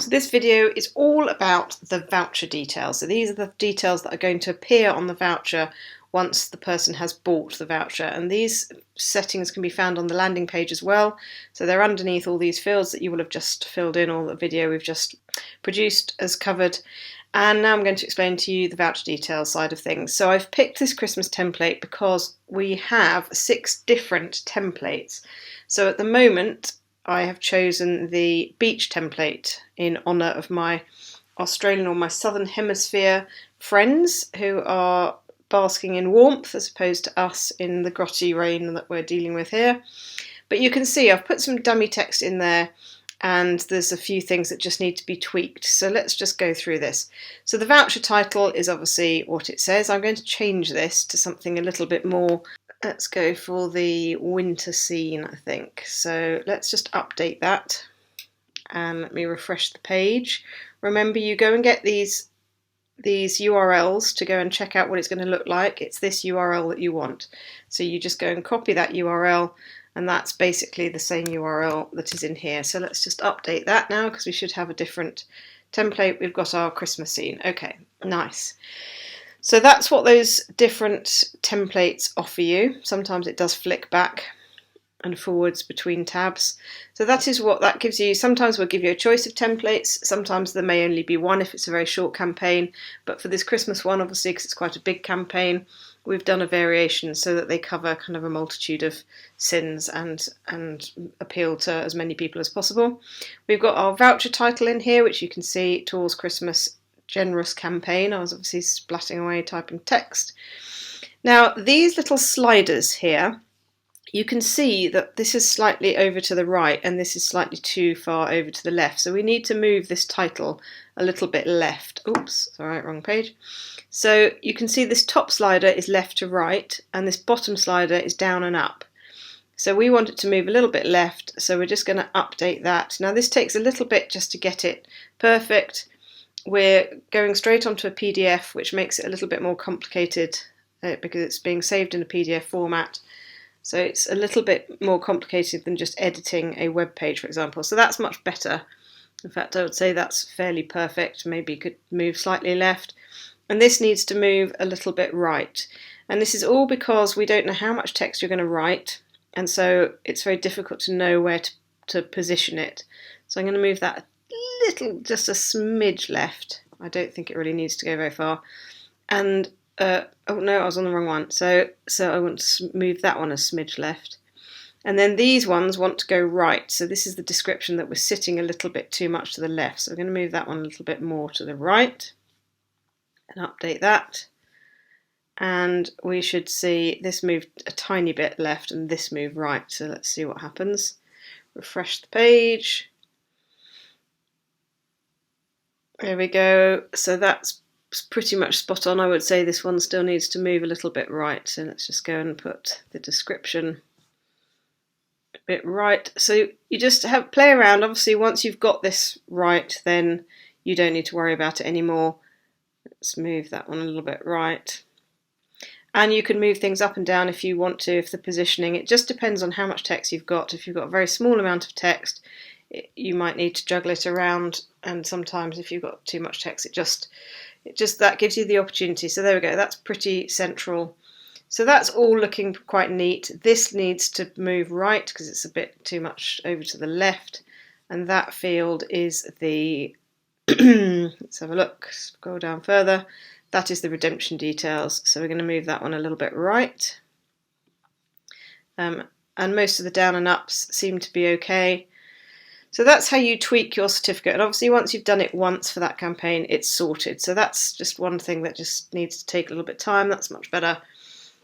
So this video is all about the voucher details. So these are the details that are going to appear on the voucher once the person has bought the voucher, and these settings can be found on the landing page as well. So they're underneath all these fields that you will have just filled in, or the video we've just produced has covered. And now I'm going to explain to you the voucher details side of things. So I've picked this Christmas template because we have 6 different templates. So at the moment I have chosen the beach template in honour of my Australian or my Southern Hemisphere friends who are basking in warmth as opposed to us in the grotty rain that we're dealing with here. But you can see I've put some dummy text in there, and there's a few things that just need to be tweaked. So let's just go through this. So the voucher title is obviously what it says. I'm going to change this to something a little bit more. Let's go for the winter scene, I think. So let's just update that and let me refresh the page. Remember, you go and get these URLs to go and check out what it's going to look like. It's this URL that you want. So you just go and copy that URL, and that's basically the same URL that is in here. So let's just update that now because we should have a different template. We've got our Christmas scene. Okay, nice. So that's what those different templates offer you. Sometimes it does flick back and forwards between tabs. So that is what that gives you. Sometimes we'll give you a choice of templates. Sometimes there may only be one if it's a very short campaign. But for this Christmas one, obviously, because it's quite a big campaign, we've done a variation so that they cover kind of a multitude of sins and appeal to as many people as possible. We've got our voucher title in here, which you can see, Tours Christmas Generous Campaign. I was obviously splatting away typing text. Now these little sliders here, you can see that this is slightly over to the right and this is slightly too far over to the left. So we need to move this title a little bit left. Oops, sorry, wrong page. So you can see this top slider is left to right and this bottom slider is down and up. So we want it to move a little bit left, so we're just going to update that. Now this takes a little bit just to get it perfect. We're going straight onto a PDF, which makes it a little bit more complicated because it's being saved in a PDF format. So it's a little bit more complicated than just editing a web page, for example. So that's much better. In fact, I would say that's fairly perfect. Maybe you could move slightly left. And this needs to move a little bit right. And this is all because we don't know how much text you're going to write. And so it's very difficult to know where to position it. So I'm going to move that little, just a smidge left. I don't think it really needs to go very far. And oh no, I was on the wrong one. So I want to move that one a smidge left. And then these ones want to go right. So this is the description that we're sitting a little bit too much to the left. So we're going to move that one a little bit more to the right and update that. And we should see this move a tiny bit left and this move right. So let's see what happens. Refresh the page. There we go. So that's pretty much spot on. I would say this one still needs to move a little bit right. So let's just go and put the description a bit right. So you just play around. Obviously, once you've got this right, then you don't need to worry about it anymore. Let's move that one a little bit right. And you can move things up and down if you want to, if the positioning. It just depends on how much text you've got. If you've got a very small amount of text, you might need to juggle it around, and sometimes if you've got too much text, it just that gives you the opportunity. So there we go, that's pretty central. So that's all looking quite neat. This needs to move right because it's a bit too much over to the left, and that field is the let's have a look, scroll down further. That is the redemption details, so we're going to move that one a little bit right. And most of the down and ups seem to be okay. So that's how you tweak your certificate, and obviously once you've done it once for that campaign, it's sorted. So that's just one thing that just needs to take a little bit of time. That's much better.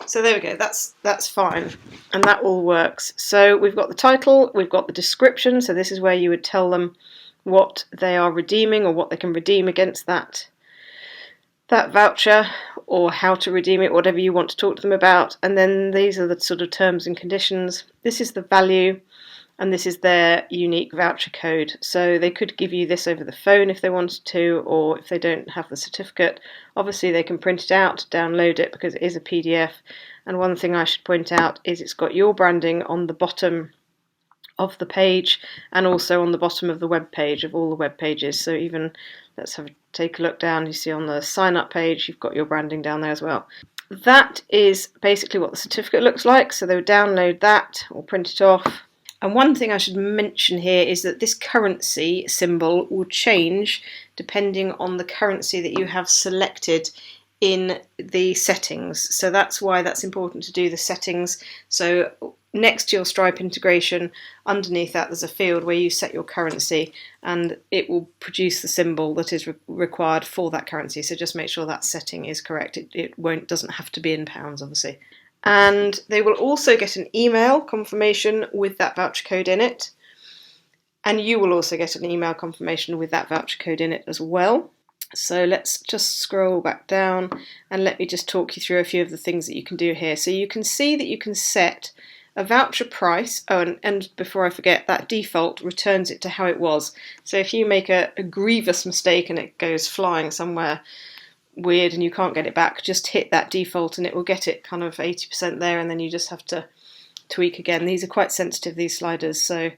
So there we go, that's fine, and that all works. So we've got the title, we've got the description, so this is where you would tell them what they are redeeming or what they can redeem against that voucher, or how to redeem it, whatever you want to talk to them about. And then these are the sort of terms and conditions. This is the value, and this is their unique voucher code. So they could give you this over the phone if they wanted to, or if they don't have the certificate, obviously they can print it out, download it, because it is a PDF. And one thing I should point out is it's got your branding on the bottom of the page, and also on the bottom of the web page, of all the web pages. So even, let's take a look down, you see on the sign up page you've got your branding down there as well. That is basically what the certificate looks like, so they would download that or print it off. And one thing I should mention here is that this currency symbol will change depending on the currency that you have selected in the settings. So that's why that's important to do the settings. So next to your Stripe integration, underneath that there's a field where you set your currency, and it will produce the symbol that is required for that currency. So just make sure that setting is correct. It doesn't have to be in pounds, obviously. And they will also get an email confirmation with that voucher code in it. And you will also get an email confirmation with that voucher code in it as well. So let's just scroll back down and let me just talk you through a few of the things that you can do here. So you can see that you can set a voucher price. Oh, and before I forget, that default returns it to how it was. So if you make a grievous mistake and it goes flying somewhere weird and you can't get it back, just hit that default and it will get it kind of 80% there, and then you just have to tweak again. These are quite sensitive, these sliders, so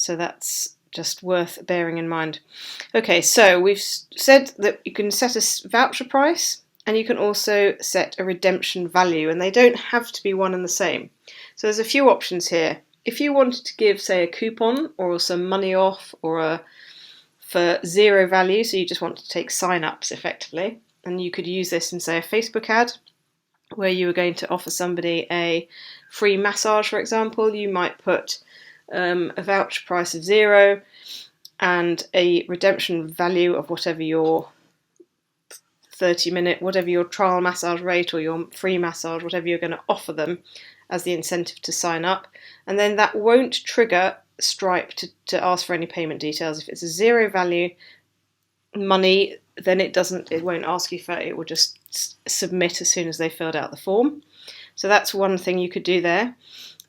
that's just worth bearing in mind. Okay, so we've said that you can set a voucher price and you can also set a redemption value, and they don't have to be one and the same. So there's a few options here. If you wanted to give, say, a coupon or some money off, or for zero value, so you just want to take sign-ups effectively, and you could use this in, say, a Facebook ad where you were going to offer somebody a free massage, for example. You might put a voucher price of 0 and a redemption value of whatever your 30-minute, whatever your trial massage rate or your free massage, whatever you're going to offer them as the incentive to sign up. And then that won't trigger Stripe to ask for any payment details. If it's a 0 value money, then it won't ask you for it. It will just submit as soon as they filled out the form. So that's one thing you could do there.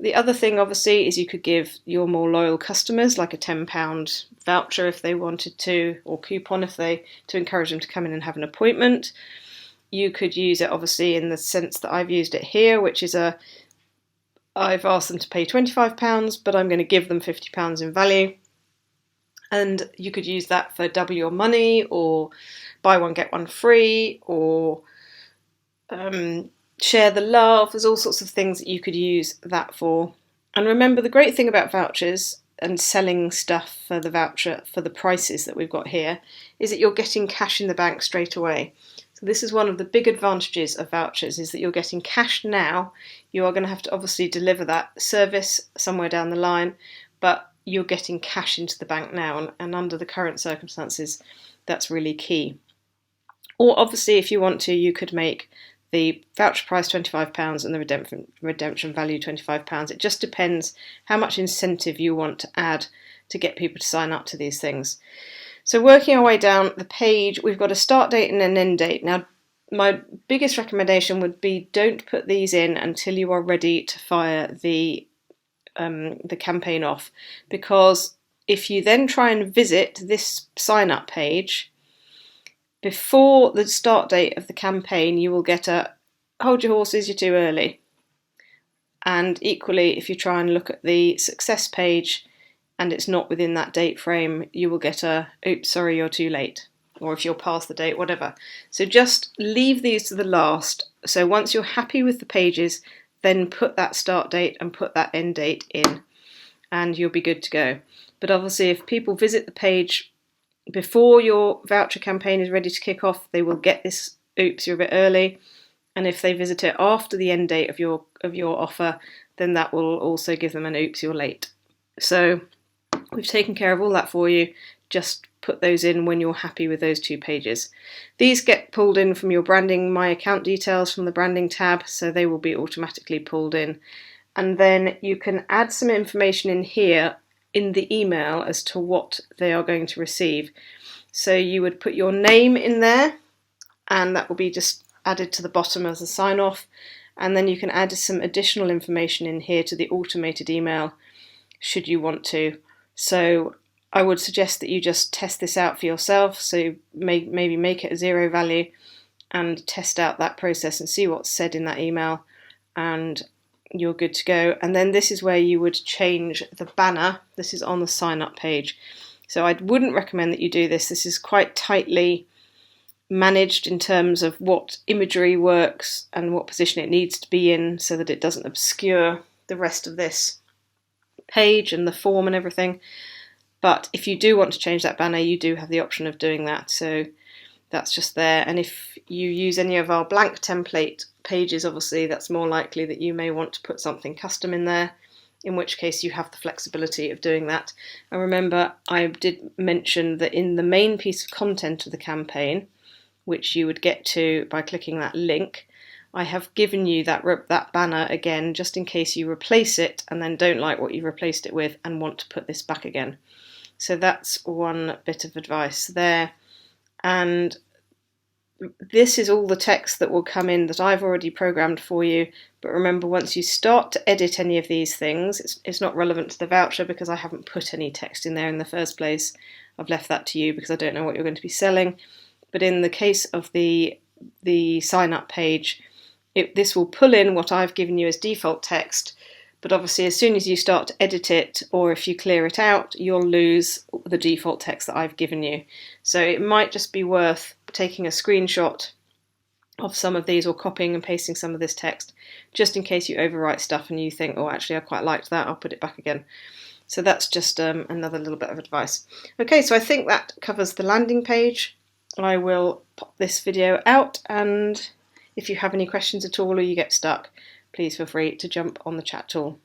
The other thing, obviously, is you could give your more loyal customers like a £10 voucher if they wanted to, or coupon to encourage them to come in and have an appointment. You could use it, obviously, in the sense that I've used it here, which is I've asked them to pay £25, but I'm going to give them £50 in value. And you could use that for double your money, or buy one get one free, or share the love. There's all sorts of things that you could use that for. And remember, the great thing about vouchers and selling stuff for the voucher for the prices that we've got here is that you're getting cash in the bank straight away. So this is one of the big advantages of vouchers, is that you're getting cash now. You are going to have to obviously deliver that service somewhere down the line, but you're getting cash into the bank now, and under the current circumstances that's really key. Or obviously, if you want to, you could make the voucher price £25 and the redemption value £25. It just depends how much incentive you want to add to get people to sign up to these things. So working our way down the page, we've got a start date and an end date. Now, my biggest recommendation would be, don't put these in until you are ready to fire the campaign off, because if you then try and visit this sign up page before the start date of the campaign, you will get a hold your horses, you're too early. And equally, if you try and look at the success page and it's not within that date frame, you will get a oops, sorry, you're too late, or if you're past the date, whatever. So just leave these to the last. So once you're happy with the pages, then put that start date and put that end date in, and you'll be good to go. But obviously, if people visit the page before your voucher campaign is ready to kick off, they will get this oops, you're a bit early. And if they visit it after the end date of your offer, then that will also give them an oops, you're late. So we've taken care of all that for you. Just put those in when you're happy with those 2 pages. These get pulled in from your branding, my account details from the branding tab, so they will be automatically pulled in. And then you can add some information in here in the email as to what they are going to receive. So you would put your name in there, and that will be just added to the bottom as a sign off. And then you can add some additional information in here to the automated email should you want to. So I would suggest that you just test this out for yourself. So maybe make it a 0 value and test out that process and see what's said in that email, and you're good to go. And then this is where you would change the banner. This is on the sign up page. So I wouldn't recommend that you do this. This is quite tightly managed in terms of what imagery works and what position it needs to be in so that it doesn't obscure the rest of this page and the form and everything. But if you do want to change that banner, you do have the option of doing that. So that's just there. And if you use any of our blank template pages, obviously that's more likely that you may want to put something custom in there, in which case you have the flexibility of doing that. And remember, I did mention that in the main piece of content of the campaign, which you would get to by clicking that link, I have given you that banner again, just in case you replace it and then don't like what you replaced it with and want to put this back again. So that's one bit of advice there. And this is all the text that will come in that I've already programmed for you. But remember, once you start to edit any of these things, it's not relevant to the voucher because I haven't put any text in there in the first place. I've left that to you because I don't know what you're going to be selling. But in the case of the sign up page, this will pull in what I've given you as default text. But obviously, as soon as you start to edit it, or if you clear it out, you'll lose the default text that I've given you. So it might just be worth taking a screenshot of some of these or copying and pasting some of this text, just in case you overwrite stuff and you think, oh, actually, I quite liked that, I'll put it back again. So that's just another little bit of advice. Okay, so I think that covers the landing page. I will pop this video out, and if you have any questions at all or you get stuck, please feel free to jump on the chat tool.